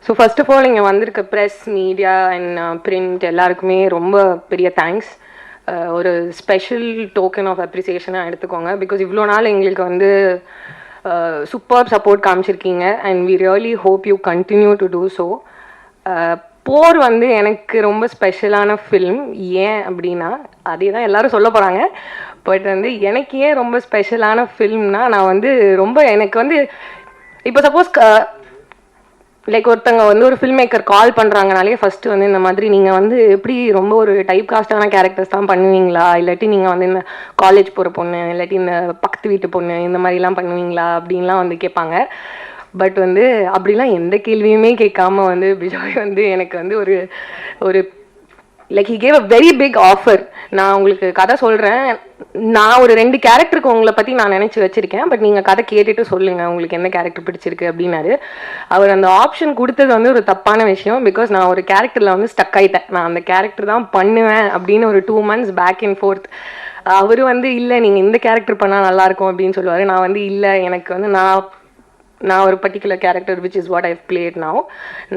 So first of all இங்கே வந்திருக்க press media and print எல்லாருக்குமே ரொம்ப பெரிய தேங்க்ஸ். ஒரு ஸ்பெஷல் டோக்கன் ஆஃப் அப்ரிசியேஷனாக எடுத்துக்கோங்க. பிகாஸ் இவ்வளோ நாள் எங்களுக்கு வந்து சூப்பர் சப்போர்ட் காமிச்சிருக்கீங்க and we really hope you continue to do so. போர் வந்து எனக்கு ரொம்ப ஸ்பெஷலான ஃபில்ம். ஏன் அப்படின்னா அதே தான் எல்லோரும் சொல்ல போகிறாங்க. பட் வந்து எனக்கு ஏன் ரொம்ப ஸ்பெஷலான ஃபில்ம்னா, நான் வந்து ரொம்ப எனக்கு வந்து இப்போ சப்போஸ் லைக் ஒருத்தங்க வந்து ஒரு ஃபில்ம் மேக்கர் கால் பண்ணுறாங்கனாலே ஃபஸ்ட்டு வந்து இந்த மாதிரி நீங்கள் வந்து எப்படி ரொம்ப ஒரு டைப் காஸ்டான கேரக்டர்ஸ் தான் பண்ணுவீங்களா, இல்லாட்டி நீங்கள் வந்து இந்த காலேஜ் போகிற பொண்ணு இல்லாட்டி இந்த பக்கத்து வீட்டு பொண்ணு இந்த மாதிரிலாம் பண்ணுவீங்களா அப்படின்லாம் வந்து கேட்பாங்க. பட் வந்து அப்படிலாம் எந்த கேள்வியுமே கேட்காம வந்து பிஜாய் வந்து எனக்கு வந்து ஒரு like he gave a very big offer. நான் உங்களுக்கு கதை சொல்கிறேன், நான் ஒரு 2 கேரக்டருக்கு உங்களை பற்றி நான் நினச்சி வச்சுருக்கேன், பட் நீங்கள் கதை கேட்டுட்டு சொல்லுங்கள் உங்களுக்கு என்ன கேரக்டர் பிடிச்சிருக்கு அப்படின்னாரு. அவர் அந்த ஆப்ஷன் கொடுத்தது வந்து ஒரு தப்பான விஷயம். பிகாஸ் நான் ஒரு கேரக்டரில் வந்து ஸ்டக் ஆகிட்டேன். நான் அந்த கேரக்டர் தான் பண்ணுவேன் அப்படின்னு ஒரு 2 months பேக் அண்ட் ஃபோர்த். அவர் வந்து இல்லை நீங்கள் இந்த கேரக்டர் பண்ணால் நல்லாயிருக்கும் அப்படின்னு சொல்லுவார். நான் வந்து இல்லை எனக்கு வந்து நான் ஒரு particular character which is what I've played now.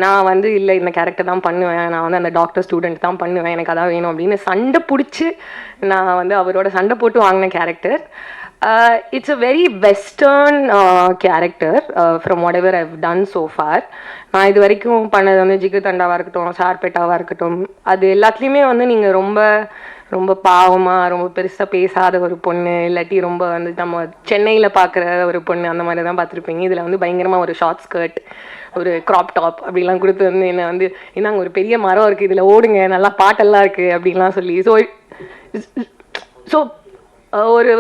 நான் வந்து இல்லை இந்த கேரக்டர் தான் பண்ணுவேன், நான் வந்து அந்த டாக்டர் ஸ்டூடெண்ட் தான் பண்ணுவேன், எனக்கு அதான் வேணும் அப்படின்னு சண்டை பிடிச்சி நான் வந்து அவரோட சண்டை போட்டு வாங்கின character. It's a very western character from what ever I've done so for. நான் இது வரைக்கும் பண்ணது வந்து ஜிகு தண்டாவாக இருக்கட்டும், சார்பேட்டாவாக இருக்கட்டும், அது எல்லாத்துலேயுமே வந்து நீங்கள் ரொம்ப பாவமாக ரொம்ப பெருசாக பேசாத ஒரு பொண்ணு, இல்லாட்டி ரொம்ப வந்து நம்ம சென்னையில் பார்க்குற ஒரு பொண்ணு அந்த மாதிரி தான் பார்த்துருப்பீங்க. இதில் வந்து பயங்கரமாக ஒரு ஷார்ட் ஸ்கர்ட், ஒரு க்ராப் டாப் அப்படிலாம் கொடுத்து வந்து என்னை வந்து அங்கே ஒரு பெரிய மரம் இருக்குது, இதில் ஓடுங்க, நல்லா பாட்டெல்லாம் இருக்குது அப்படின்லாம் சொல்லி ஸோ ஒரு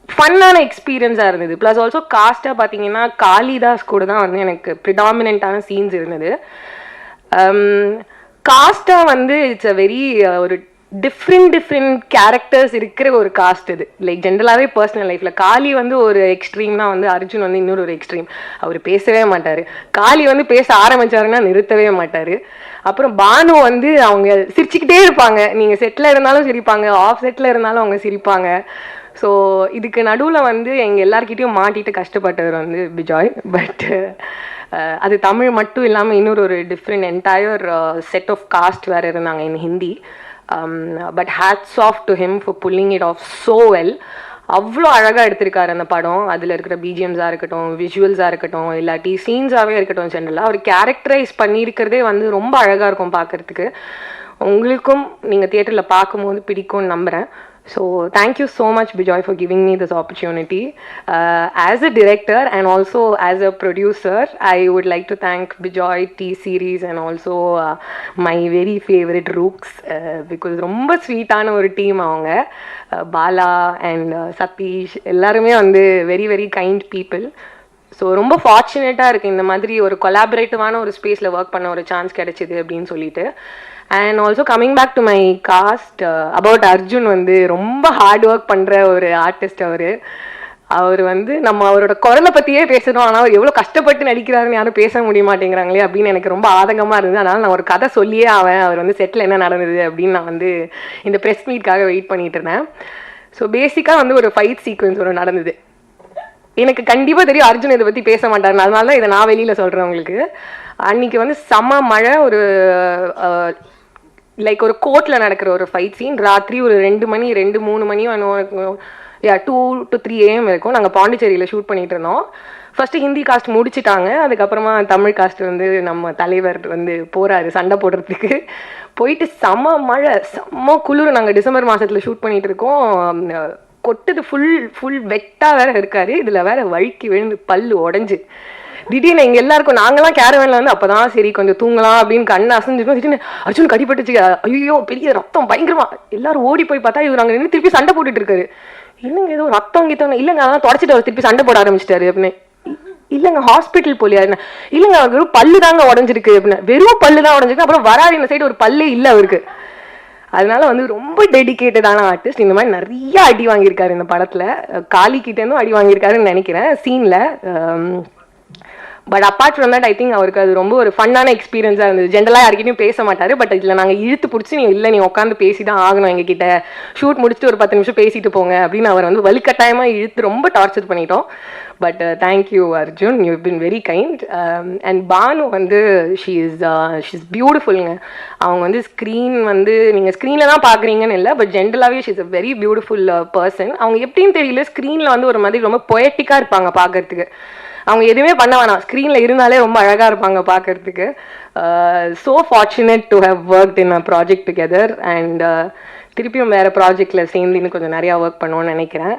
ஃபன்னான எக்ஸ்பீரியன்ஸாக இருந்தது. ப்ளஸ் ஆல்சோ காஸ்ட்டாக பார்த்தீங்கன்னா காளிதாஸ் கூட தான் வந்து எனக்கு ப்ரிடாமினண்ட்டான சீன்ஸ் இருந்தது. காஸ்ட்டாக வந்து இட்ஸ் அ வெரி ஒரு டிஃப்ரெண்ட் கேரக்டர்ஸ் இருக்கிற ஒரு காஸ்ட் இது. லைக் ஜென்ரலாகவே பர்சனல் லைஃப்பில் காளி வந்து ஒரு எக்ஸ்ட்ரீம்னா வந்து அர்ஜுன் வந்து இன்னொரு ஒரு எக்ஸ்ட்ரீம். அவர் பேசவே மாட்டார். காளி வந்து பேச ஆரம்பித்தாருன்னா நிறுத்தவே மாட்டார். அப்புறம் பானு வந்து அவங்க சிரிச்சுக்கிட்டே இருப்பாங்க. நீங்கள் செட்டில் இருந்தாலும் சிரிப்பாங்க, ஆஃப் செட்டில் இருந்தாலும் அவங்க சிரிப்பாங்க. ஸோ இதுக்கு நடுவில் வந்து எங்கள் எல்லாருக்கிட்டையும் மாட்டிட்டு கஷ்டப்பட்டவர் வந்து பிஜாய். பட் அது தமிழ் மட்டும் இல்லாமல் இன்னொரு ஒரு different entire set of cast வேறு இருந்தாங்க in Hindi. But hats off to him for pulling it off so well. அவ்வளோ அழகாக எடுத்திருக்காரு அந்த படம். அதில் இருக்கிற பிஜிஎம்ஸாக இருக்கட்டும், விஷுவல்ஸாக இருக்கட்டும், இல்லாட்டி சீன்ஸாகவே இருக்கட்டும், ஜென்ரலாக அவர் கேரக்டரைஸ் பண்ணியிருக்கிறதே வந்து ரொம்ப அழகாக இருக்கும் பார்க்குறதுக்கு. உங்களுக்கும் நீங்கள் தியேட்டரில் பார்க்கும்போது பிடிக்கும்னு நம்புகிறேன். So thank you so much Bijoy for giving me this opportunity. As a director and also as a producer, I would like to thank Bijoy T-Series and also my very favorite Rooks because ரொம்ப ஸ்வீட்டான ஒரு team அவங்க. Bala and Satish எல்லாருமே வந்து very very kind people. So ரொம்ப ஃபார்ச்சுனேட்டாக இருக்குது இந்த மாதிரி ஒரு கொலாபரேட்டிவான ஒரு ஸ்பேஸில் ஒர்க் பண்ண ஒரு சான்ஸ் கிடைச்சிது அப்படின்னு சொல்லிட்டு. And also coming back to my cast about Arjun வந்து ரொம்ப ஹார்ட் ஒர்க் பண்ணுற ஒரு ஆர்டிஸ்ட். அவர் வந்து நம்ம அவரோட குரலை பற்றியே பேசுகிறோம், ஆனால் அவர் எவ்வளோ கஷ்டப்பட்டு நடிக்கிறாருன்னு யாரும் பேச முடிய மாட்டேங்கிறாங்களே அப்படின்னு எனக்கு ரொம்ப ஆதங்கமாக இருந்தது. அதனால் நான் ஒரு கதை சொல்லியே அவர் வந்து செட்டில் என்ன நடந்தது அப்படின்னு நான் வந்து இந்த ப்ரெஸ் மீட்காக வெயிட் பண்ணிட்டு இருந்தேன். ஸோ பேசிக்காக வந்து ஒரு ஃபைட் சீக்வன்ஸ் ஒரு நடந்தது. எனக்கு கண்டிப்பாக தெரியும் அர்ஜுன் இதை பற்றி பேச மாட்டார், அதனால தான் இதை நான் வெளியில் சொல்கிறேன் உங்களுக்கு. அன்றைக்கி வந்து செம்ம மழை, ஒரு லைக் ஒரு கோர்ட்டில் நடக்கிற ஒரு ஃபைட் சீன். ராத்திரி ஒரு 2 மணி 2-3 மணி 2 to 3 AM இருக்கும். நாங்கள் பாண்டிச்சேரியில் ஷூட் பண்ணிகிட்டு இருந்தோம். ஃபஸ்ட்டு ஹிந்தி காஸ்ட் முடிச்சுட்டாங்க. அதுக்கப்புறமா தமிழ் காஸ்ட் வந்து நம்ம தலைவர் வந்து போகிறாரு சண்டை போடுறதுக்கு. போயிட்டு செம்ம மழை செம்ம குளிர். நாங்கள் டிசம்பர் மாதத்தில் ஷூட் பண்ணிகிட்டு இருக்கோம். கொட்டுது, ஃபுல் வெட்டாக வேறு இருக்காரு. இதில் வேறு வழுக்கி விழுந்து பல்லு உடஞ்சி திடீர்னு எங்கள் எல்லாருக்கும் நாங்களாம் கேரவேனில் வந்து அப்போ தான் சரி கொஞ்சம் தூங்கலாம் அப்படின்னு கண்ணை அசைஞ்சிருக்கோம். திடீர்னு அர்ஜுன் கடிப்பட்டுச்சு, ஐயோ பெரிய ரத்தம் பயங்கரமா. எல்லாரும் ஓடி போய் பார்த்தா இவர் அங்கே நின்று திருப்பி சண்டை போட்டுட்டு இருக்காரு. இல்லைங்க ஏதோ ரத்தம் கீத்தம் இல்லைங்க, அதெல்லாம் தொடச்சிட்டு அவர் திருப்பி சண்டை போட ஆரம்பிச்சிட்டாரு அப்படின்னு. இல்லைங்க ஹாஸ்பிட்டல் போலியா? இல்லைங்க வெறும் பல்லு தாங்க உடஞ்சிருக்கு அப்படின்னு. வெறும் பல்லு தான் உடஞ்சிருக்கு. அப்புறம் வராது இந்த சைடு ஒரு பல்லே இல்லை அவருக்கு. அதனால வந்து ரொம்ப டெடிக்கேட்டடான ஆர்டிஸ்ட். இந்த மாதிரி நிறைய அடி வாங்கியிருக்காரு இந்த படத்தில். காளிக்கிட்டேருந்தும் அடி வாங்கியிருக்காருன்னு நினைக்கிறேன் சீனில். But apart from that I think அவருக்கு அது ரொம்ப ஒரு ஃபன்னான எக்ஸ்பீரியன்ஸாக இருந்தது. ஜென்ரலாக யாருக்கிட்டையும் பேச மாட்டார், பட் இதில் நாங்கள் இழுத்து பிடிச்சி நீ இல்லை நீ உட்காந்து பேசி தான் ஆகணும் எங்ககிட்ட, ஷூட் முடிச்சுட்டு ஒரு 10 நிமிஷம் பேசிட்டு போங்க அப்படின்னு அவர் வந்து வலுக்கட்டாயமாக இழுத்து ரொம்ப டார்ச்சர் பண்ணிட்டோம். But thank you Arjun, you been very kind. And Bhanu வந்து ஷீ இஸ் பியூட்டிஃபுல்லுங்க. அவங்க வந்து ஸ்க்ரீன் வந்து நீங்கள் ஸ்க்ரீனில் தான் பார்க்குறீங்கன்னு இல்லை, பட் ஜென்ரலாகவே she is a very beautiful person. அவங்க எப்படின்னு தெரியல, ஸ்க்ரீனில் வந்து ஒரு மாதிரி ரொம்ப பொயட்டிக்காக இருப்பாங்க பார்க்கறதுக்கு. அவங்க எதுவுமே பண்ண வேணாம், ஸ்க்ரீனில் இருந்தாலே ரொம்ப அழகாக இருப்பாங்க பார்க்கறதுக்கு. So fortunate to have worked in a project together. And திருப்பியும் வேறு ப்ராஜெக்டில் சேர்ந்து இன்னும் கொஞ்சம் நிறையா ஒர்க் பண்ணுவோன்னு நினைக்கிறேன்.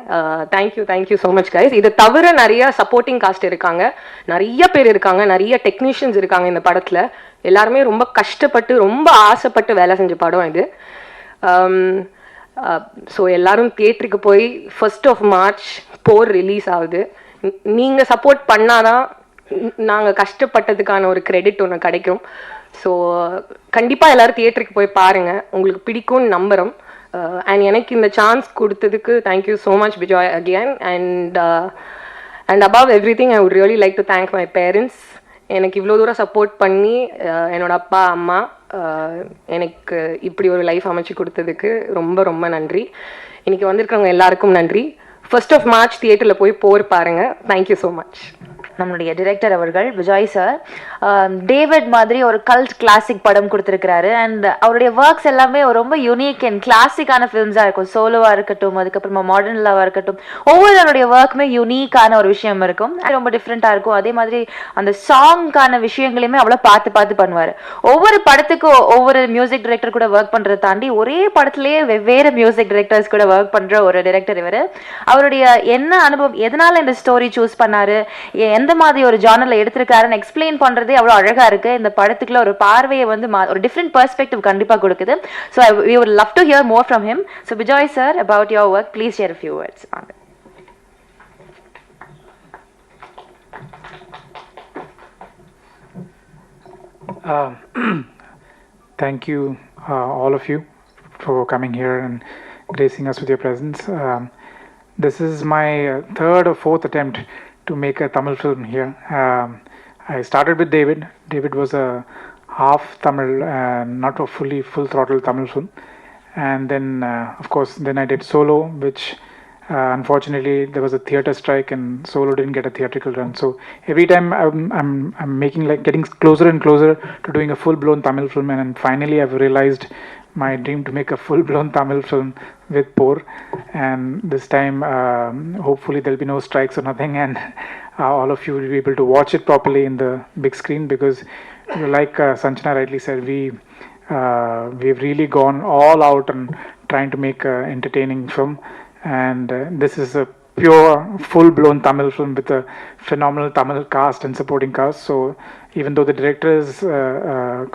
Thank you so much guys. இதை தவிர நிறைய சப்போர்ட்டிங் காஸ்ட் இருக்காங்க, நிறைய பேர் இருக்காங்க, நிறைய டெக்னீஷியன்ஸ் இருக்காங்க இந்த படத்தில். எல்லாருமே ரொம்ப கஷ்டப்பட்டு ரொம்ப ஆசைப்பட்டு வேலை செஞ்ச படம் இது. ஸோ எல்லாரும் தியேட்டருக்கு போய் 1 March போர் ரிலீஸ் ஆகுது. நீங்கள் சப்போர்ட் பண்ணாதான் நாங்கள் கஷ்டப்பட்டதுக்கான ஒரு கிரெடிட் ஒன்று கிடைக்கும். ஸோ கண்டிப்பாக எல்லோரும் தியேட்டருக்கு போய் பாருங்கள், உங்களுக்கு பிடிக்கும்னு நம்புகிறோம். அண்ட் எனக்கு இந்த சான்ஸ் கொடுத்ததுக்கு thank you so much Vijay again. And above every thing I would really like to thank my parents. எனக்கு இவ்வளோ தூரம் சப்போர்ட் பண்ணி என்னோடய அப்பா அம்மா எனக்கு இப்படி ஒரு லைஃப் அமைச்சு கொடுத்ததுக்கு ரொம்ப ரொம்ப நன்றி. இன்றைக்கி வந்திருக்கிறவங்க எல்லாருக்கும் நன்றி. 1 March தியேட்டரில் போய் போர் பாருங்கள். Thank you so much. நம்மளுடைய டிரெக்டர் அவர்கள் விஜய் சார் டேவிட் மாதிரி ஒரு கல்ட் கிளாசிக் படம் கொடுத்துருக்கிறாரு. அண்ட் அவருடைய ஒர்க்ஸ் எல்லாமே ரொம்ப யூனிக் அண்ட் கிளாசிக்கான ஃபிலிம்ஸாக இருக்கும். சோலோவாக இருக்கட்டும், அதுக்கப்புறமா மாடர்ன் லவ்வாக இருக்கட்டும், ஒவ்வொருவருடைய ஒர்க்குமே யூனிக்கான ஒரு விஷயம் இருக்கும், ரொம்ப டிஃப்ரெண்ட்டாக இருக்கும். அதே மாதிரி அந்த சாங்க்கான விஷயங்களையுமே அவ்வளோ பார்த்து பார்த்து பண்ணுவார். ஒவ்வொரு படத்துக்கும் ஒவ்வொரு மியூசிக் டைரக்டர் கூட ஒர்க் பண்ணுறதை தாண்டி ஒரே படத்துலேயே வெவ்வேறு மியூசிக் டைரக்டர்ஸ் கூட ஒர்க் பண்ணுற ஒரு டைரக்டர் இவர். அவருடைய என்ன அனுபவம், எதனால இந்த ஸ்டோரி சூஸ் பண்ணாரு, எந்த மாதிரி ஒரு ஜானர்ல எடுத்திருக்காருன்னு எக்ஸ்பிளைன் பண்றதே அவ்வளவு அழகா இருக்கு. இந்த படத்துக்குள்ள ஒரு பார்வையை வந்து ஒரு டிஃப்ரெண்ட் பெர்ஸ்பெக்டிவ் கண்டிப்பா கொடுக்குது. So we would love to hear more from him. So Vijay sir, about your work, please share a few words on it. Thank you all of you for coming here and gracing us with your presence. This is my third or fourth attempt to make a Tamil film here. I started with David. David was a half Tamil, not a full throttle Tamil film. And then, of course, then I did Solo, which unfortunately there was a theatre strike and Solo didn't get a theatrical run. So every time I'm making like getting closer and closer to doing a full-blown Tamil film, and then finally I've realized my dream to make a full-blown Tamil film with Por. And this time hopefully there'll be no strikes or nothing, and all of you will be able to watch it properly in the big screen, because like Sanjana rightly said, we've really gone all out and trying to make an entertaining film, and this is a pure full-blown Tamil film with a phenomenal Tamil cast and supporting cast. So even though the directors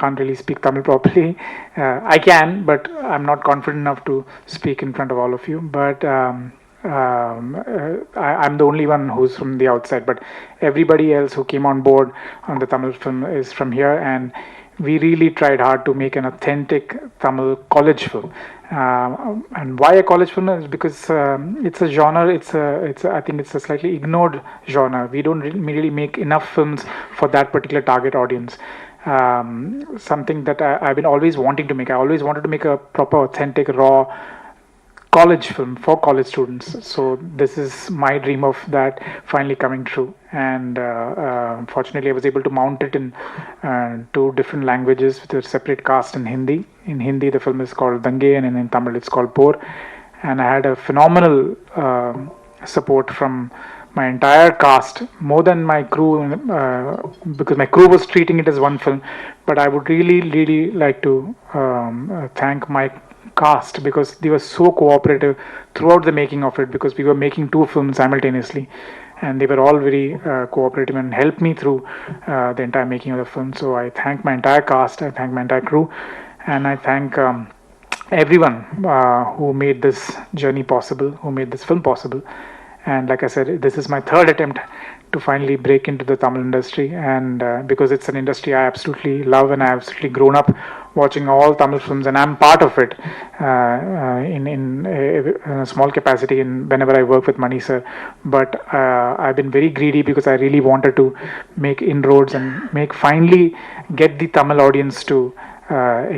can't really speak Tamil properly, I can, but I'm not confident enough to speak in front of all of you. But I'm the only one who's from the outside, but everybody else who came on board on the Tamil film is from here, and we really tried hard to make an authentic Tamil college film. And why a college film is because it's a genre. I think it's a slightly ignored genre. We don't really make enough films for that particular target audience. Something that I've been always wanting to make. I always wanted to make a proper, authentic, raw college film for college students. So this is my dream of that finally coming true. And fortunately I was able to mount it in 2 different languages with a separate cast in Hindi. In Hindi the film is called Dange, and in Tamil it's called Por. And I had a phenomenal support from my entire cast, more than my crew, because my crew was treating it as one film. But I would really like to thank my cast, because they were so cooperative throughout the making of it, because we were making 2 films simultaneously, and they were all very cooperative and helped me through the entire making of the film. So I thank my entire cast, I thank my entire crew, and I thank everyone who made this journey possible, who made this film possible. And like I said, this is my third attempt to finally break into the Tamil industry, and because it's an industry I absolutely love, and I absolutely grown up watching all Tamil films, and I'm part of it in a small capacity in whenever I work with Mani sir. But I've been very greedy because I really wanted to make inroads and finally get the Tamil audience to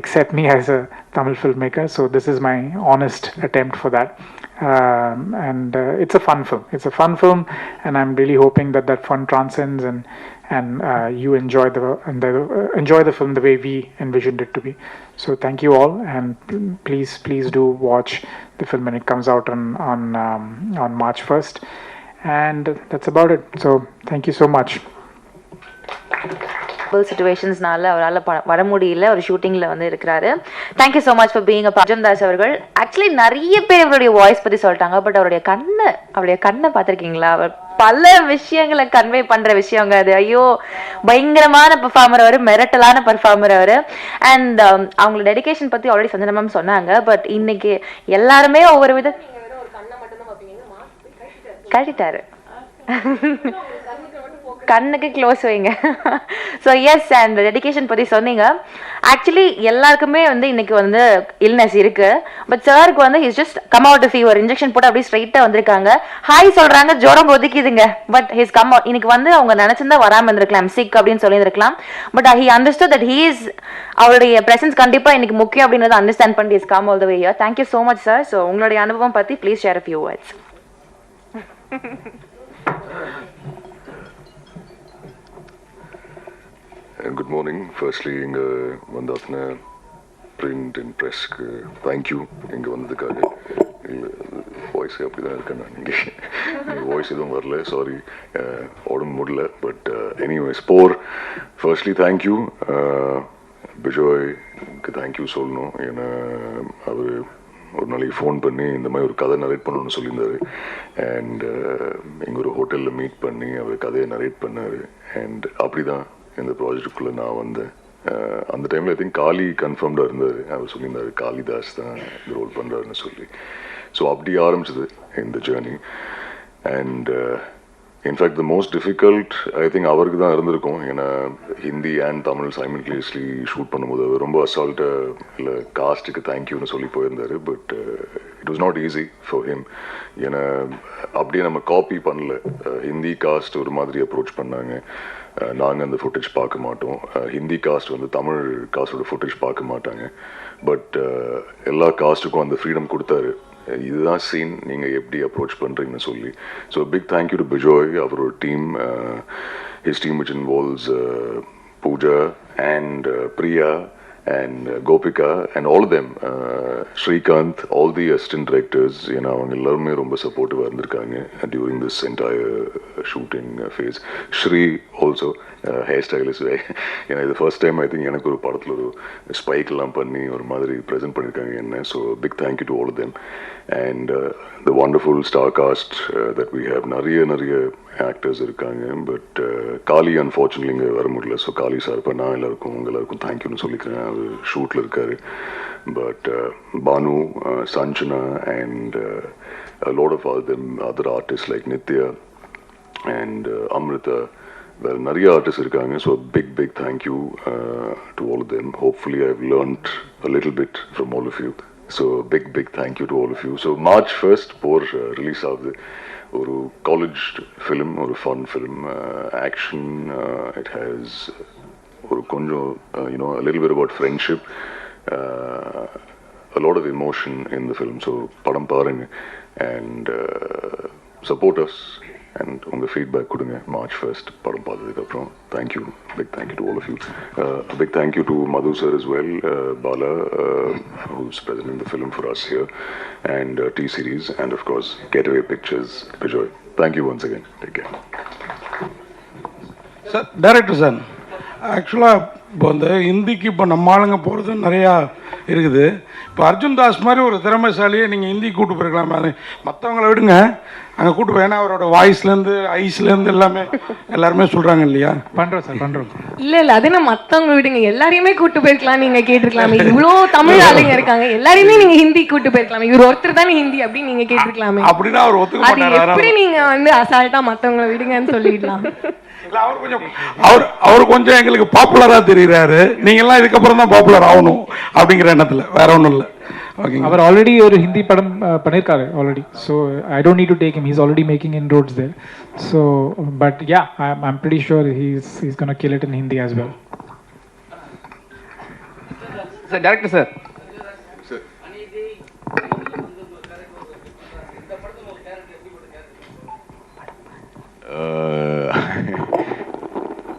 accept me as a Tamil filmmaker. So this is my honest attempt for that. And it's a fun film. It's a fun film, and I'm really hoping that fun transcends and you enjoy the film the way we envisioned it to be. So thank you all, and please do watch the film when it comes out on March 1st. And that's about it. So thank you so much. சிச்சுவேஷன்ஸ்னால அவரால் வர முடியல, ஒரு ஷூட்டிங்கில் வந்து இருக்கிறாரு. Thank you so much for being a Arjun Das அவர்கள். Actually நிறைய பேர் அவருடைய வாய்ஸ் பற்றி சொல்லிட்டாங்க, பட் அவருடைய கண்ணை பார்த்துருக்கீங்களா? அவர் பல விஷயங்களை கன்வே பண்ணுற விஷயங்க அது. ஐயோ, பயங்கரமான பெர்ஃபார்மர் அவர், மிரட்டலான பெர்ஃபார்மர் அவர். அண்ட் அவங்களோட டெடிகேஷன் பற்றி ஆல்ரெடி சஞ்சனா மேம் சொன்னாங்க. பட் இன்னைக்கு எல்லாருமே ஒவ்வொரு வித கழிட்டாரு, கண்ணுக்கு க்ளோஸ் வைங்க. ஸோ எஸ், அண்ட் டெடிகேஷன் பற்றி சொன்னீங்க. ஆக்சுவலி எல்லாருக்குமே வந்து இன்னைக்கு வந்து இல்னஸ் இருக்கு. பட் சாருக்கு வந்து he's just come out fever, injection போட்டு அப்படியே ஸ்ட்ரைட்டாக வந்திருக்காங்க. ஹாய் சொல்றாங்க, ஜுரம் ஒதுக்கிதுங்க. But he's come out. இன்னைக்கு வந்து அவங்க நினைச்சிருந்தா வராமல் இருந்திருக்கலாம், சிக் அப்படின்னு சொல்லியிருக்கலாம். But he understood that he is, அவருடைய பிரசன்ஸ் கண்டிப்பாக இன்னைக்கு முக்கியம் அப்படின்றத அண்டர்ஸ்டாண்ட் பண்ணி is come all the way here. Thank you so much sir. So உங்களுடைய அனுபவம் பற்றி please share a few words. Good morning. Firstly, Adithanar print and press thank you. இங்கே வந்ததுக்காக வாய்ஸ் அப்படி தான் இருக்கேன் நான். நீங்கள் வாய்ஸ் எதுவும் வரல, சாரி, உடம்பு முடியல. But anyways firstly thank you. பிஜோய்க்கு தேங்க்யூ சொல்லணும். ஏன்னா அவர் ஒரு நாளைக்கு ஃபோன் பண்ணி இந்த மாதிரி ஒரு கதை நரேட் பண்ணணும்னு சொல்லியிருந்தாரு. அண்ட் இங்கே ஒரு ஹோட்டலில் மீட் பண்ணி அவர் கதையை நரேட் பண்ணார். அண்ட் அப்படி தான் இந்த ப்ராஜெக்டுக்குள்ளே நான் வந்தேன். அந்த டைமில் ஐ திங்க் காளி கன்ஃபார்ம்டாக இருந்தார். அவர் சொல்லியிருந்தார் காளிதாஸ் தான் இந்த ரோல் பண்ணுறாருன்னு சொல்லி. ஸோ அப்படி ஆரம்பிச்சது இந்த journey. And in fact the most difficult I think அவருக்கு தான் இருந்திருக்கும். ஏன்னா Hindi and Tamil simultaneously shoot பண்ணும்போது அவர் ரொம்ப அசால்ட்டாக இல்லை காஸ்ட்டுக்கு தேங்க்யூன்னு சொல்லி போயிருந்தார். But it was not easy for him. ஏன்னா அப்படியே நம்ம காப்பி பண்ணல. ஹிந்தி காஸ்ட் ஒரு மாதிரி அப்ரோச் பண்ணாங்க. நாங்கள் அந்த ஃபுட்டேஜ் பார்க்க மாட்டோம். ஹிந்தி காஸ்ட் வந்து தமிழ் காஸ்டோட ஃபுட்டேஜ் பார்க்க மாட்டாங்க. பட் எல்லா காஸ்ட்டுக்கும் அந்த ஃப்ரீடம் கொடுத்தாரு. இதுதான் சீன், நீங்கள் எப்படி அப்ரோச் பண்ணுறீங்கன்னு சொல்லி. So big thank you to Bijoy, அவரோட team, his team which involves Pooja and Priya and Gopika and all of them, Srikanth, all the assistant directors, you know, அவங்க எல்லாருமே ரொம்ப சப்போர்ட்டிவாக இருந்திருக்காங்க during this entire shooting phase. Shri also, hair stylist. ஏன்னா இது first time I think எனக்கு ஒரு படத்தில் ஒரு ஸ்பைக்லாம் பண்ணி ஒரு மாதிரி ப்ரெசென்ட் பண்ணியிருக்காங்க என்ன. So big thank you to all of them. And the wonderful star cast that we have. நிறைய ஆக்டர்ஸ் இருக்காங்க. பட் காளி அன்ஃபார்ச்சுனேட்லி இங்கே வர முடியல. ஸோ காளி சார் இப்போ நான் எல்லாருக்கும் தேங்க்யூன்னு சொல்லிக்கிறேன். அவர் ஷூட்டில் இருக்கார். But Bhanu, Sanjana and a lot of other artists like Nitya and Amrita, வேறு நிறைய ஆர்டிஸ்ட் இருக்காங்க. So big thank you to all of them. Hopefully I've learned a little bit from all of you. So big thank you to all of you. So March 1st release ஆகுது. ஒரு college film, ஒரு fun film, action. It has ஒரு கொஞ்சம் you know a little bit about friendship, a lot of emotion in the film. So படம் பாருங்க and support us and உங்க feedback கொடுங்க March 1st படம் பார்த்ததுக்கு அப்புறம். Thank you, big thank you to all of you. A big thank you to Madhu sir as well, Bala, who's present in the film for us here, and T-Series, and of course Getaway Pictures, Bijoy. Thank you once again. Take care. Sir, director sir, actually இப்போ அந்த ஹிந்திக்கு இப்போ நம்ம ஆளுங்க போகிறது நிறையா இருக்குது. இப்போ அர்ஜுன் தாஸ் மாதிரி ஒரு திறமைசாலியை நீங்கள் ஹிந்தி கூட்டு போயிருக்கலாம். அது மற்றவங்கள விடுங்க, அங்கே கூட்டு போய், ஏன்னா அவரோட வாய்ஸ்லேருந்து ஐஸ்லேருந்து எல்லாருமே சொல்கிறாங்க இல்லையா? பண்ணுறோம் சார், பண்ணுறோம். இல்லை அது நான் மற்றவங்க விடுங்க, எல்லாரையுமே கூட்டு போயிருக்கலாம். நீங்கள் கேட்டிருக்கலாமே, இவ்வளோ தமிழ் ஆளுங்க இருக்காங்க, எல்லாரையுமே நீங்கள் ஹிந்தி கூட்டு போயிருக்கலாமே. இவர் ஒருத்தர் தானே ஹிந்தி அப்படின்னு நீங்கள் கேட்டிருக்கலாமே. அப்படின்னா அவர் ஒத்துக்க அது மாட்டாரு. எப்படி நீங்கள் வந்து அசால்ட்டாக மற்றவங்கள விடுங்கன்னு சொல்லிடலாம். அவர் கொஞ்சம் எங்களுக்கு பாப்புலரா தெரியுறாரு. நீங்கெல்லாம் இதுக்கப்புறம் தான் பாப்புலர் ஆகணும் அப்படிங்கிற எண்ணத்துல, வேற ஒன்றும் இல்லை. அவர் ஆல்ரெடி ஒரு ஹிந்தி படம் பண்ணியிருக்காரு already. So I don't need to take him, he's already making inroads there. So but yeah, I'm pretty sure he's gonna kill it in Hindi as well. Sir director sir,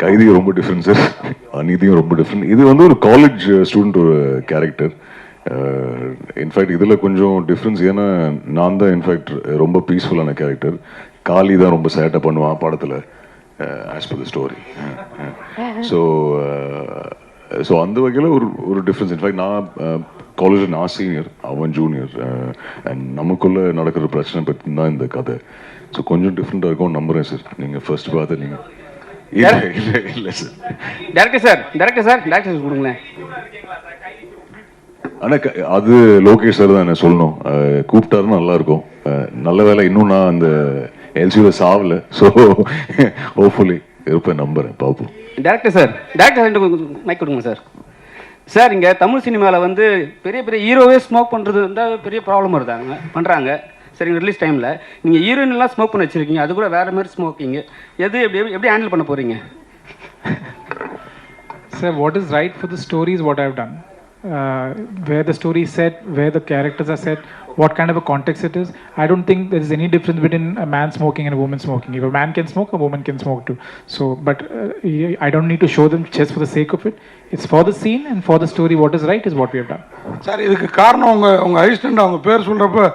Kaithi ரொம்ப டிஃப்ரெண்ட் சார், அநீதியும் ரொம்ப different. இது வந்து ஒரு college student ஒரு character. In fact இதில் கொஞ்சம் difference, ஏன்னா நான் தான் இன்ஃபேக்ட் ரொம்ப பீஸ்ஃபுல்லான கேரக்டர். காளி தான் ரொம்ப சேட்டை பண்ணுவான் படத்தில், as per the story. So அந்த வகையில் ஒரு டிஃப்ரென்ஸ். இன்ஃபேக்ட் நான் காலேஜில் நான் சீனியர், அவன் ஜூனியர், அண்ட் நமக்குள்ளே நடக்கிற பிரச்சனை பற்றி தான் இந்த கதை. ஸோ கொஞ்சம் டிஃப்ரெண்ட்டாக இருக்கும் நம்புகிறேன் சார். நீங்கள் ஃபர்ஸ்ட் பார்த்து நீங்கள் இல்லை sir. Director sir, director sir, director sir கொடுங்களேன். ஆனால் அது லோகேஷ் சார் தான் என்ன சொல்லணும், கூப்பிட்டாருன்னு நல்லாயிருக்கும். நல்ல வேலை இன்னும் நான் அந்த எல்சியில் சாவல. ஸோ ஹோப்ஃபுல்லி இருப்பேன், நம்புகிறேன், பார்ப்போம். Director sir, director sir mic கொடுங்க சார். சார் இங்கே தமிழ் சினிமாவில் வந்து பெரிய பெரிய ஹீரோவே ஸ்மோக் பண்ணுறது இருந்தால் பெரிய ப்ராப்ளம் வருதாங்க பண்ணுறாங்க. சரி, ரிலீஸ் டைமில் நீங்கள் ஹீரோயின்லாம் ஸ்மோக் பண்ணி வச்சுருக்கீங்க, அது கூட வேறு மாதிரி ஸ்மோக்கிங். எப்படி ஹேண்டில் பண்ண போகிறீங்க? Sir, what is right for the story is what I have done. Where the story is set, where the characters are set, what kind of a context it is. I don't think there is any difference between a man smoking and a woman smoking. If a man can smoke, a woman can smoke too. So, but I don't need to show them just for the sake of it. It's for the scene and for the story. What is right is what we have done. Sir, இதுக்கு காரணம் உங்கள் assistant அவங்க பேர் சொல்கிறப்ப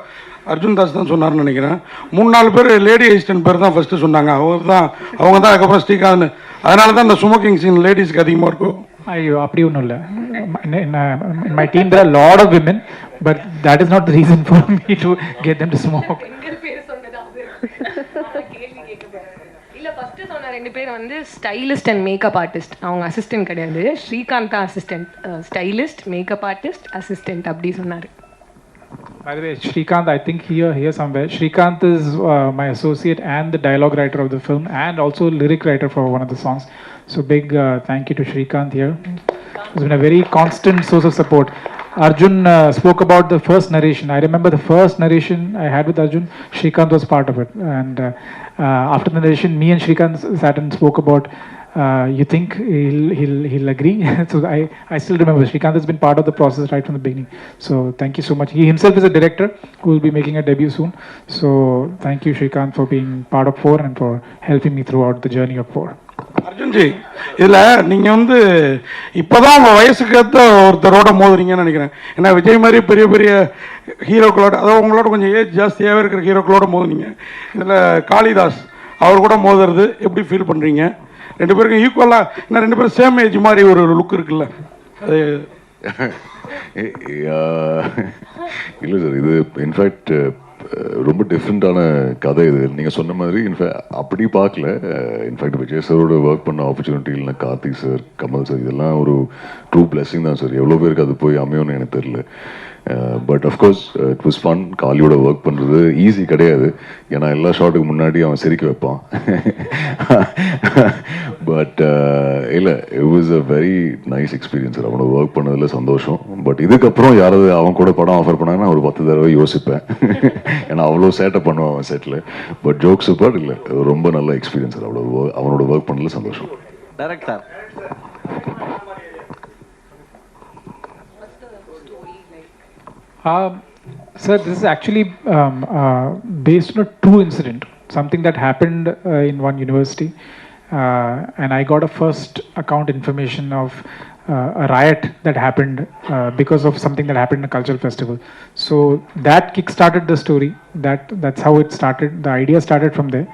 அர்ஜுன் தாஸ் தான் சொன்னார்னு நினைக்கிறேன். 3-4 பேர் லேடி அசிஸ்டன்ட் பேர் தான் ஃபஸ்ட்டு சொன்னாங்க. அவங்க தான் அதுக்கப்புறம் ஸ்ரீகாந்த். அதனால தான் இந்த ஸ்மோக்கிங் சீன் லேடிஸ்க்கு அதிகமாக இருக்கும். ஐயோ, அப்படி ஒன்றும் இல்லை. In my team there are a lot of women, but that is not the reason for me to get them to smoke. இல்ல ஃபர்ஸ்ட் சொன்ன 2 பேர் வந்து ஸ்டைலிஸ்ட் அண்ட் மேக்கப் ஆர்டிஸ்ட். அவங்க அசிஸ்டன்ட் கிடையாது. ஸ்ரீகாந்த் தான் assistant. Stylist, makeup artist, assistant அப்படி சொன்னாரு. By the way, Srikanth, I think here somewhere. Srikanth is my associate and the dialogue writer of the film, and also lyric writer for one of the songs. So big thank you to Srikanth here. He's been a very constant source of support. Arjun spoke about the first narration. I remember the first narration I had with Arjun. Srikanth was part of it, and after the narration, me and Srikanth sat and spoke about. You think he'll agree? So I still remember Srikanth has been part of the process right from the beginning. So thank you so much. He himself is a director who will be making a debut soon. So thank you, Srikanth, for being part of 4 and for helping me throughout the journey of 4. அர்ஜுன்ஜி, இதில் நீங்கள் வந்து இப்போ தான் உங்கள் வயசுக்கு ஏற்ற ஒருத்தரோட மோதுறீங்கன்னு நினைக்கிறேன். ஏன்னா விஜய் மாதிரி பெரிய பெரிய ஹீரோக்களோட, அதாவது உங்களோட கொஞ்சம் ஏஜ் ஜாஸ்தியாகவே இருக்கிற ஹீரோக்களோட மோதுனீங்க. இதில் காளிதாஸ் அவர் கூட மோதுறது எப்படி ஃபீல் பண்ணுறீங்க? 2 பேருக்கும் ஈக்குவலாக, ஏன்னா 2 பேரும் சேம் ஏஜ் மாதிரி ஒரு லுக் இருக்குல்ல, அது இல்லை சார். இது இன்ஃபேக்ட் ரொம்ப டிஃப்ரெண்ட்டான கதை. இது நீங்கள் சொன்ன மாதிரி அப்படி பார்க்கல. இன்ஃபேக்ட் விஜய் சாரோட ஒர்க் பண்ண ஆப்பர்ச்சுனிட்டி இல்லைனா கார்த்திக் சார், கமல் சார், இதெல்லாம் ஒரு ட்ரூ பிளெஸிங் தான் சார். எவ்வளோ பேருக்கு அது போய் அமையும்னு எனக்கு தெரியல. But of course it was fun. காலியோட ஒர்க் பண்ணுறது ஈஸி கிடையாது, ஏன்னா எல்லா ஷாட்டுக்கு முன்னாடி அவன் சிரிக்க வைப்பான். பட் இல்லை, it was a very nice experience. அவனோட ஒர்க் பண்ணதில் சந்தோஷம். பட் இதுக்கப்புறம் யாராவது அவன் கூட படம் ஆஃபர் பண்ணாங்கன்னா ஒரு 10 தடவை யோசிப்பேன், ஏன்னா அவ்வளோ சேட்டை பண்ணுவான் அவன் செட்டில். பட் ஜோக்ஸ் அப்பார்ட், இல்லை, ரொம்ப நல்ல எக்ஸ்பீரியன்ஸ். அவனோட ஒர்க் பண்ணதில் சந்தோஷம். Director Sir, this is actually based on a true incident, something that happened in one university, and I got a first account information of a riot that happened because of something that happened in a cultural festival. So that kick-started the story. That's how it started. The idea started from there,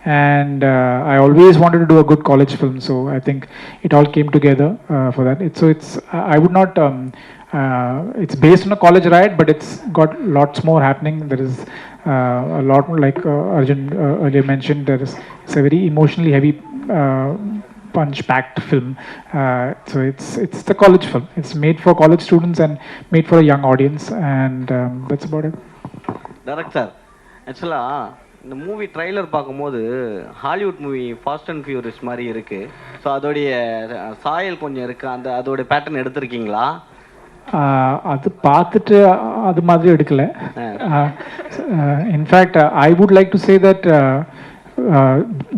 and I always wanted to do a good college film. So I think it all came together for that. I would not. It's based on a college riot, but it's got lots more happening. There is a lot more, like Arjun earlier mentioned. It's a very emotionally heavy, punch-packed film. So it's the college film. It's made for college students and made for a young audience, and that's about it. Director, ஆக்சுவலாக இந்த movie trailer பார்க்கும்போது Hollywood movie fast and furious மாதிரி இருக்குது. So அதோடைய சாயல் கொஞ்சம் இருக்குது. அதோடைய பேட்டர்ன் எடுத்திருக்கீங்களா? அது பார்த்துட்டு அது மாதிரி எடுக்கல. In fact I would like to say that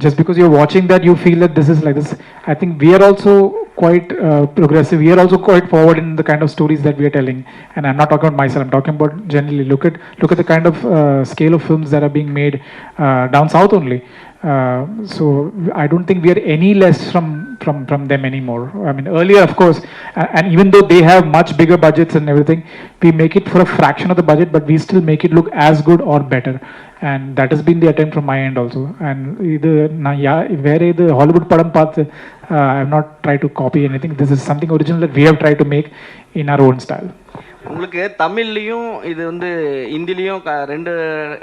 just because you're watching that you feel that this is like this. I think we are also quite progressive. We are also quite forward in the kind of stories that we are telling, and I'm not talking about myself, I'm talking about generally. Look at the kind of scale of films that are being made down south only. So I don't think we are any less from them anymore. I mean, earlier, of course, and even though they have much bigger budgets and everything, we make it for a fraction of the budget, but we still make it look as good or better. And that has been the attempt from my end also. And where the Hollywood padam path, I have not tried to copy anything. This is something original that we have tried to make in our own style. உங்களுக்கு தமிழ்லையும் இது வந்து ஹிந்திலையும் ரெண்டு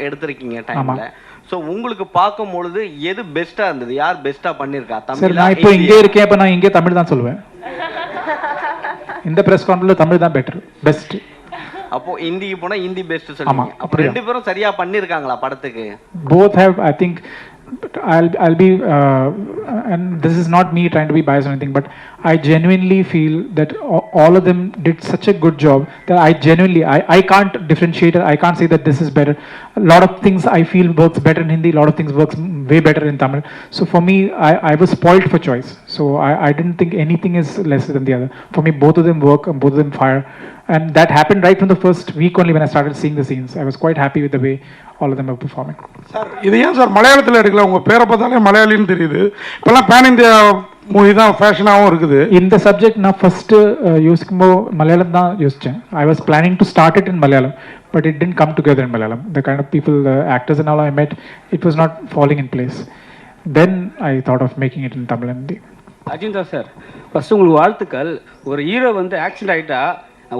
எடுத்திருக்கீங்க டைம்ல. So உங்களுக்கு பார்க்கும் பொழுது எது பெஸ்ட்டாக இருந்தது? யார் பெஸ்ட்டாக பண்ணியிருக்கா? தமிழ். நான் இப்போ இங்கே இருக்கேன், இப்போ நான் இங்கே தமிழ் தான் சொல்லுவேன். இந்த ப்ரெஸ் கான்ஃபரன்ஸ்ல தமிழ் தான் பெஸ்ட். அப்போ ஹிந்திக்கு போனா ஹிந்தி பெஸ்ட் சொல்லுங்க. அப்போ ரெண்டு பேரும் சரியா பண்ணிருக்காங்களா படத்துக்கு? Both have, I think. I'll be and this is not me trying to be biased or anything, but I genuinely feel that all of them did such a good job that I can't differentiate it. I can't say that this is better. A lot of things I feel works better in Hindi, a lot of things works way better in Tamil. So for me, I was spoiled for choice. So I didn't think anything is lesser than the other. For me, both of them work and both of them fire. And that happened right from the first week only when I started seeing the scenes. I was quite happy with the way all of them are performing. Sir, இது ஏன் sir மலையாளத்தில் எடுக்கல? உங்கள் பேரை பார்த்தாலே மலையாளின்னு தெரியுது. இப்போல்லாம் pan India movie தான் ஃபேஷனாகவும் இருக்குது. இந்த சப்ஜெக்ட் நான் ஃபஸ்ட்டு யோசிக்கும்போது மலையாளம் தான் யோசித்தேன். I was planning to start it in Malayalam, but it didn't come together in Malayalam. The kind of people, the actors and all I met, it was not falling in place. Then I thought of making it in Tamil and Hindi. Ajintha sir, first உங்களுக்கு வாழ்த்துக்கள். ஒரு hero வந்து accident ஆகிட்டா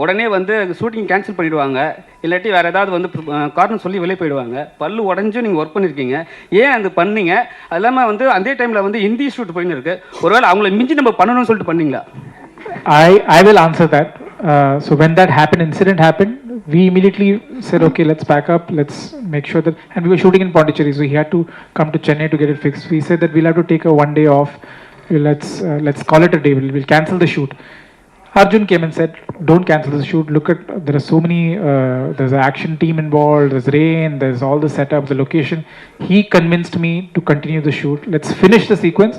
உடனே வந்து shooting cancel பண்ணிவிடுவாங்க, இல்லாட்டி வேறு ஏதாவது வந்து காரணம் சொல்லி வெளியே போயிடுவாங்க. பல்லு உடஞ்சும் நீங்கள் ஒர்க் பண்ணியிருக்கீங்க. ஏன் அது பண்ணீங்க? அது இல்லாமல் வந்து அதே டைமில் வந்து ஹிந்தி ஷூட் போயின்னு இருக்கு. ஒருவேளை அவங்கள மிஞ்சி நம்ம பண்ணணும்னு சொல்லிட்டு பண்ணீங்களா? I will answer that. So when that incident happened, we immediately said, okay, let's pack up, let's make sure that, and we were shooting in Pondicherry, so he had to come to Chennai to get it fixed. We said that we'll have to take a one day off. Let's call it a day. We'll cancel the shoot. Arjun came and said, don't cancel the shoot. Look at, there are so many, there's an action team involved, there's rain, there's all the setup, the location. He convinced me to continue the shoot. Let's finish the sequence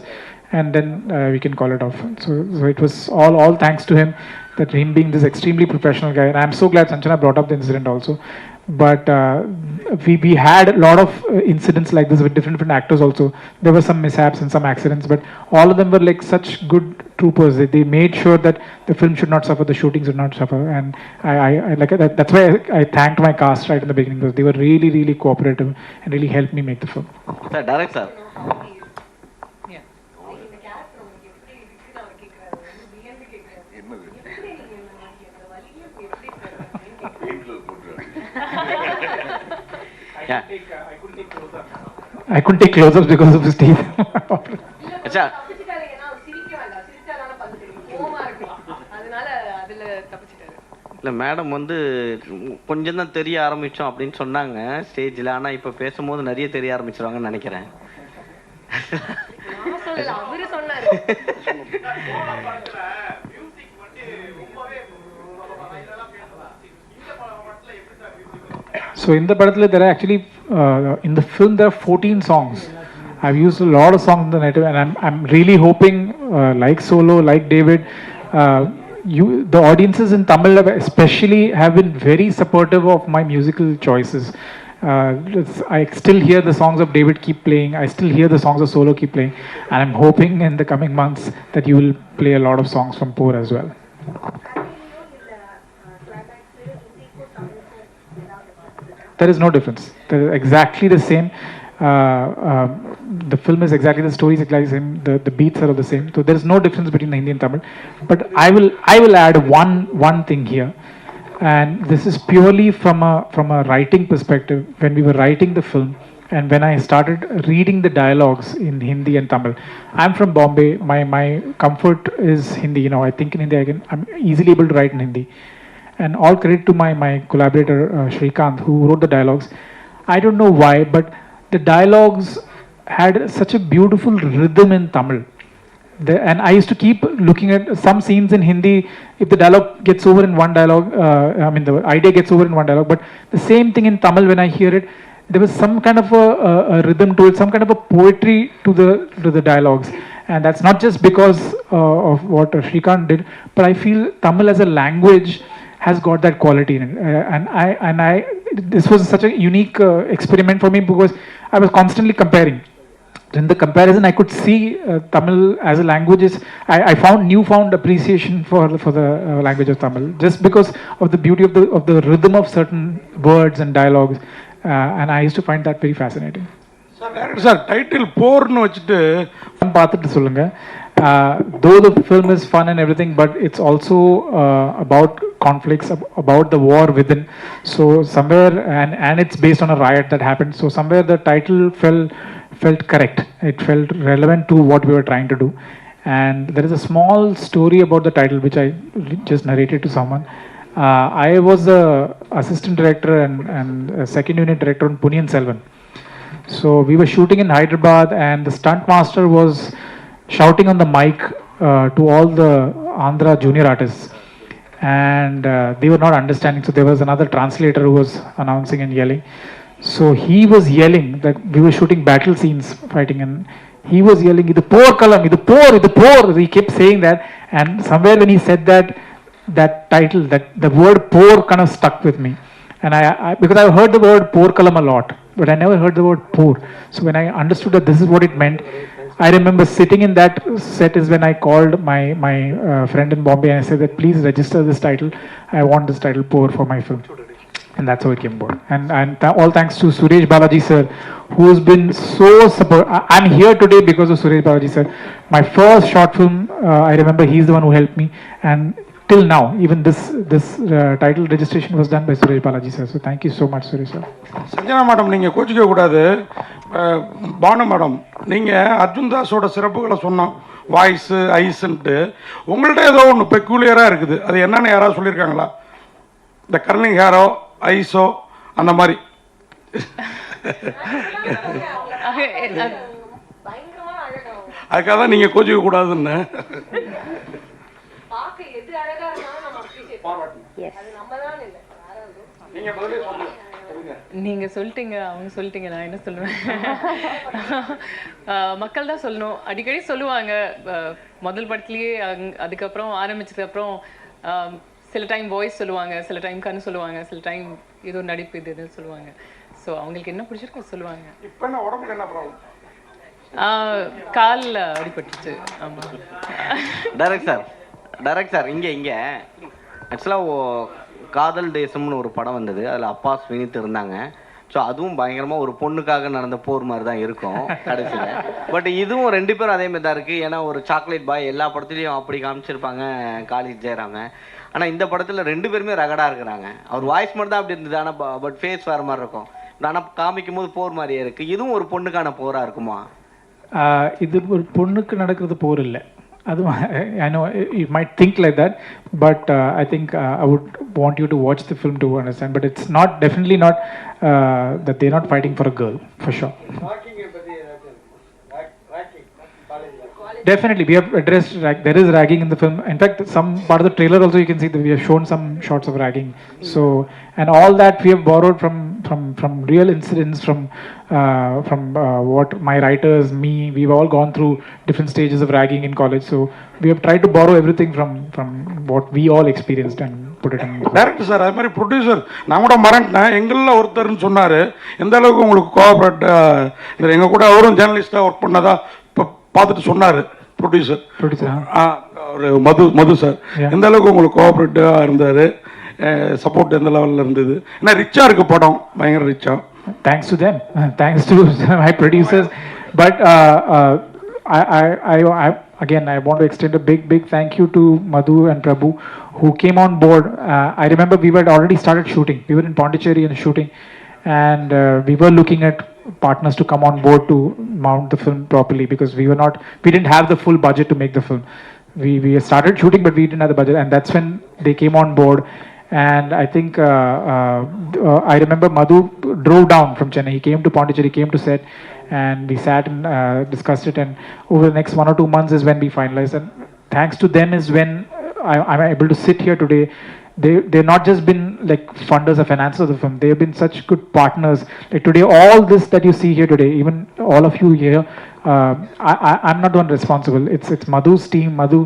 and then we can call it off. So it was all thanks to him, that him being this extremely professional guy. And I'm so glad Sanjana brought up the incident also. But we had a lot of incidents like this with different actors also. There were some mishaps and some accidents, but all of them were like such good troopers. They made sure that the film should not suffer, the shooting should not suffer. And I like that. That's why I thanked my cast right in the beginning, because they were really, really cooperative and really helped me make the film. Sir, director. I couldn't take close-ups because of his teeth. அச்சா, இல்லை madam வந்து கொஞ்சம் தான் தெரிய ஆரம்பித்தோம் அப்படின்னு சொன்னாங்க ஸ்டேஜில். ஆனால் இப்போ பேசும்போது நிறைய தெரிய ஆரம்பிச்சிருவாங்கன்னு நினைக்கிறேன். So in the Badathile, there are actually, in the film there are 14 songs. I've used a lot of songs in the native, and I'm really hoping, like Solo, like David, the audiences in Tamil especially have been very supportive of my musical choices. I still hear the songs of David keep playing, I still hear the songs of Solo keep playing, and I'm hoping in the coming months that you will play a lot of songs from Poor as well. There is no difference. They're exactly the same. the film is exactly, the story is exactly the same, the beats are the same, so there is no difference between the Hindi and Tamil. But I will add one thing here, and this is purely from a writing perspective. When we were writing the film, and when I started reading the dialogues in Hindi and Tamil, I'm from Bombay. My comfort is Hindi. You know, I think in Hindi I'm easily able to write in Hindi. And all credit to my collaborator Shrikant, who wrote the dialogues. I don't know why, but the dialogues had such a beautiful rhythm in Tamil. And I used to keep looking at some scenes in Hindi. If the dialogue gets over in one dialogue, the idea gets over in one dialogue, but the same thing in Tamil, when I hear it, there was some kind of a rhythm to it, some kind of a poetry to the dialogues. And that's not just because of what Shrikant did, but I feel Tamil as a language has got that quality in it. This was such a unique experiment for me, because I was constantly comparing. In the comparison, I could see Tamil as a language is. I found newfound appreciation for the language of Tamil, just because of the beauty of the rhythm of certain words and dialogues, and I used to find that very fascinating. Sir, title போர்னு வச்சுட்டு பார்த்துட்டு சொல்லுங்க. Though the film is fun and everything, but it's also about conflicts, about the war within. So somewhere, and it's based on a riot that happened. So somewhere the title felt correct. It felt relevant to what we were trying to do. And there is a small story about the title which I just narrated to someone. I was the assistant director and second unit director on Punniyin Selvan. So we were shooting in Hyderabad, and the stunt master was shouting on the mic to all the Andhra junior artists, and they were not understanding. So there was another translator who was announcing and yelling. So he was yelling that we were shooting battle scenes, fighting, and he was yelling, "Idu por kalam, idu por." He kept saying that, and somewhere when he said that title, that the word "por" kind of stuck with me. And I because I heard the word "porkalam" a lot, but I never heard the word "por." So when I understood that this is what it meant, I remember sitting in that set is when I called my friend in Bombay, and I said that please register this title. I want this title "por" for my film. And that's how it came about. And all thanks to Suresh Balaji sir, who has been so support. I'm here today because of Suresh Balaji sir. My first short film, I remember he's the one who helped me, and till now, even this title registration was done by Suresh Balaji sir. So thank you so much, Suresh sir. Sanjana madam, நீங்கள் கோச்சிக்க கூடாது. Banu madam, நீங்கள் அர்ஜுன் தாஸோட சிறப்புகளை சொன்னோம், voice ஐஸுன்ட்டு. உங்கள்கிட்ட ஏதோ ஒன்று பெக்குலியராக இருக்குது, அது என்னன்னு யாராவது சொல்லியிருக்காங்களா? இந்த கர்லிங் ஹேரோ, ஐஸோ, அந்த மாதிரி. அதுக்காக தான் நீங்கள் கோச்சிக்க கூடாதுன்னு. நீங்க சொல்லிட்டீங்க, அவங்க சொல்லிட்டீங்க, நான் என்ன சொல்லுவேன்? மக்கள் தான் சொல்லணும். அடிக்கடி சொல்லுவாங்க, முதல் படத்துலயே அதுக்கப்புறம் ஆரம்பிச்சதுக்கப்புறம் சில டைம் வாய்ஸ் சொல்லுவாங்க, சில டைம் கண்ணு சொல்லுவாங்க, சில டைம் ஏதோ நடிப்பு இது சொல்லுவாங்க. ஸோ அவங்களுக்கு என்ன பிடிச்சிருக்கோ சொல்லுவாங்க. இப்போ என்ன உடம்புக்கு என்ன ப்ராப்ளம்? காலில் அடிபட்டுச்சு. ஆமாம். டைரக்ட் சார் இங்கே ஆக்சுவலாக காதல் தேசம்னு ஒரு படம் வந்தது, அதில் அப்பா ஸ்வினித் இருந்தாங்க. ஸோ அதுவும் பயங்கரமாக ஒரு பொண்ணுக்காக நடந்த போர் மாதிரி தான் இருக்கும் கடைசியில். பட் இதுவும் 2 பேரும் அதே மாதிரி தான் இருக்குது. ஏன்னா ஒரு சாக்லேட் பாய் எல்லா படத்துலையும் அப்படி காமிச்சிருப்பாங்க காலேஜ் ஜெயராம. ஆனால் இந்த படத்தில் 2 பேருமே ரகடாக இருக்கிறாங்க. அவர் வாய்ஸ் மட்டும் தான் அப்படி இருந்தது, ஆனால் பட் ஃபேஸ் வேறு மாதிரி இருக்கும். ஆனால் காமிக்கும் போது போர் மாதிரியே இருக்குது. இதுவும் ஒரு பொண்ணுக்கான போராக இருக்குமா? இது ஒரு பொண்ணுக்கு நடக்கிறது போர் இல்லை. I know you might think like that, but I think I would want you to watch the film to understand. But it's not, definitely not that they're not fighting for a girl, for sure. Definitely, we have addressed there is ragging in the film. In fact, some part of the trailer also you can see that we have shown some shots of ragging. So, and all that we have borrowed from real incidents, from what my writers, me, we've all gone through different stages of ragging in college. So we have tried to borrow everything from what we all experienced and put it in. Director sir, அது மாதிரி producer நான் கூட மறந்துட்டேன், எங்களில் ஒருத்தர்னு சொன்னார். எந்த அளவுக்கு உங்களுக்கு கோஆப்ரேட், எங்கள் கூட அவரும் ஜேர்னலிஸ்டாக ஒர்க் பண்ணதா இப்போ பார்த்துட்டு சொன்னார் ப்ரொடியூசர். ஒரு மது சார் எந்த அளவுக்கு உங்களுக்கு கோஆப்ரேட்டிவாக இருந்தார், சப்போர்ட் எந்த லெவலில் இருந்தது? ஏன்னா ரிச்சாக இருக்குது படம், பயங்கர ரிச்சாக. Thanks to them, thanks to my producers. But again, I want to extend a big thank you to Madhu and Prabhu who came on board. I remember we were already started shooting. We were in Pondicherry and shooting, and we were looking at partners to come on board to mount the film properly because we didn't have the full budget to make the film. We started shooting, but we didn't have the budget, and that's when they came on board. And I think I remember Madhu drove down from Chennai. He came to Pondicherry, came to set, and we sat and discussed it. And over the next 1 or 2 months is when we finalized. And thanks to them is when I'm able to sit here today. They've not just been like funders or financiers of the film. They've been such good partners. Like today, all this that you see here today, even all of you here, I'm not the one responsible. It's Madhu's team, Madhu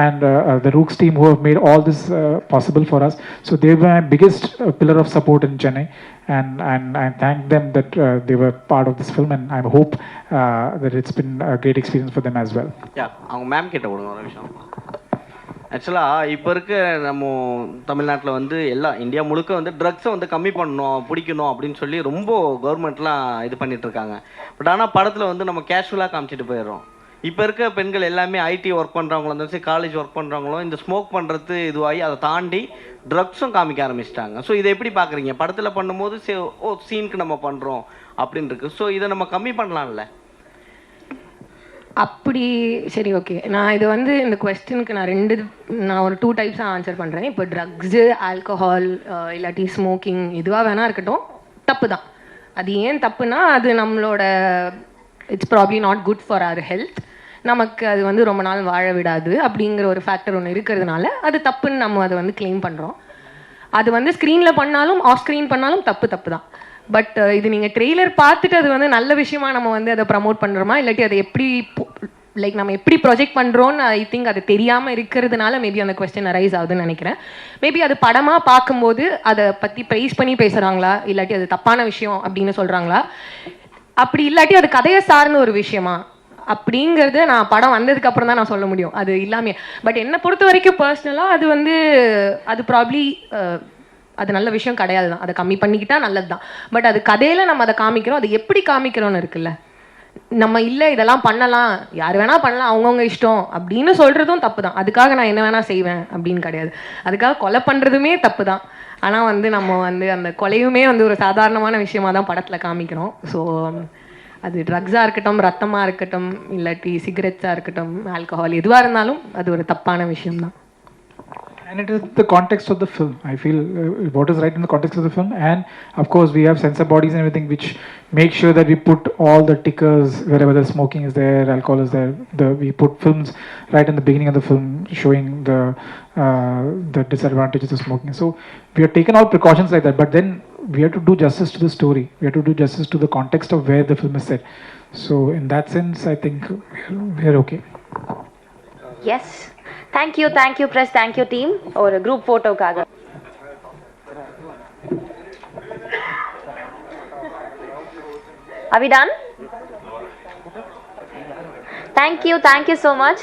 and the Rook's team who have made all this possible for us. So they were my biggest pillar of support in Chennai, and I thank them that they were part of this film, and I hope that it's been a great experience for them as well. Yeah, அவங்க ma'am கிட்ட விடுங்க ஒரு நிமிஷம். ஆக்சுவலாக இப்போ இருக்க நம்ம தமிழ்நாட்டில் வந்து இந்தியா முழுக்க வந்து ட்ரக்ஸை வந்து கம்மி பண்ணணும் பிடிக்கணும் அப்படின்னு சொல்லி ரொம்ப கவர்மெண்ட்லாம் இது பண்ணிகிட்ருக்காங்க. பட் ஆனால் படத்தில் வந்து நம்ம கேஷுவலாக காமிச்சிட்டு போயிடுறோம். இப்போ இருக்க பெண்கள் எல்லாமே ஐடி ஒர்க் பண்ணுறவங்களும் இருந்தாலும் சரி, காலேஜ் ஒர்க் பண்ணுறவங்களும் இந்த ஸ்மோக் பண்ணுறது இதுவாகி அதை தாண்டி ட்ரக்ஸும் காமிக்க ஆரம்பிச்சிட்டாங்க. ஸோ இதை எப்படி பார்க்குறீங்க? படத்தில் பண்ணும்போது சீனுக்கு நம்ம பண்ணுறோம் அப்படின்னு இருக்குது. ஸோ இதை நம்ம கம்மி பண்ணலாம்ல? அப்படி சரி, ஓகே. நான் இது வந்து இந்த கொஸ்டினுக்கு நான் ஒரு 2 டைப்ஸாக ஆன்சர் பண்ணுறேன். இப்போ ட்ரக்ஸு, ஆல்கஹால், இல்லாட்டி ஸ்மோக்கிங் எதுவாக வேணா இருக்கட்டும், தப்பு தான். அது ஏன் தப்புனா, அது நம்மளோட it's probably not good for our health. நமக்கு அது வந்து ரொம்ப நாள் வாழ விடாது அப்படிங்கிற ஒரு ஃபேக்டர் ஒன்று இருக்கிறதுனால அது தப்புன்னு நம்ம அதை வந்து கிளைம் பண்ணுறோம். அது வந்து ஸ்க்ரீனில் பண்ணாலும் ஆஃப் ஸ்க்ரீன் பண்ணாலும் தப்பு தான். பட் இது நீங்கள் ட்ரெய்லர் பார்த்துட்டு அது வந்து நல்ல விஷயமா நம்ம வந்து அதை ப்ரமோட் பண்ணுறோமா, இல்லாட்டி அதை எப்படி லைக் நம்ம எப்படி ப்ரொஜெக்ட் பண்ணுறோன்னு ஐ திங்க் அது தெரியாமல் இருக்கிறதுனால மேபி அந்த கொஸ்டின் அரைஸ் ஆகுதுன்னு நினைக்கிறேன். மேபி அது படமாக பார்க்கும்போது அதை பற்றி ப்ரைஸ் பண்ணி பேசுகிறாங்களா, இல்லாட்டி அது தப்பான விஷயம் அப்படின்னு சொல்கிறாங்களா, அப்படி இல்லாட்டி அது கதையை சார்ந்த ஒரு விஷயமா அப்படிங்கிறது நான் படம் வந்ததுக்கு அப்புறம் தான் நான் சொல்ல முடியும். அது இல்லாமல் பட் என்னை பொறுத்த வரைக்கும் பர்சனலாக அது வந்து அது ப்ராப்ளி அது நல்ல விஷயம் கிடையாது தான். அதை கம்மி பண்ணிக்கிட்டா நல்லது தான். பட் அது கதையில் நம்ம அதை காமிக்கிறோம், அது எப்படி காமிக்கிறோன்னு இருக்குல்ல. நம்ம இல்லை இதெல்லாம் பண்ணலாம், யார் வேணால் பண்ணலாம், அவங்கவுங்க இஷ்டம் அப்படின்னு சொல்கிறதும் தப்பு தான். அதுக்காக நான் என்ன வேணால் செய்வேன் அப்படின்னு கிடையாது. அதுக்காக கொலை பண்ணுறதுமே தப்பு தான். ஆனால் வந்து நம்ம வந்து அந்த கொலையுமே வந்து ஒரு சாதாரணமான விஷயமாக தான் படத்தில் காமிக்கிறோம். ஸோ அது ட்ரக்ஸாக இருக்கட்டும், ரத்தமாக இருக்கட்டும், இல்லாட்டி சிகரெட்ஸாக இருக்கட்டும், ஆல்கஹால் எதுவாக இருந்தாலும் அது ஒரு தப்பான விஷயம்தான். And it is the context of the film. I feel what is right in the context of the film, and of course we have censor bodies and everything which make sure that we put all the tickers wherever the smoking is there, alcohol is there. We put films right in the beginning of the film showing the disadvantages of smoking. So we have taken all precautions like that, but then we have to do justice to the story. We have to do justice to the context of where the film is set. So in that sense, I think we are okay. Yes. Thank you press, thank you team. ஒரு group போட்டோக்காக Are we done? Thank you so much.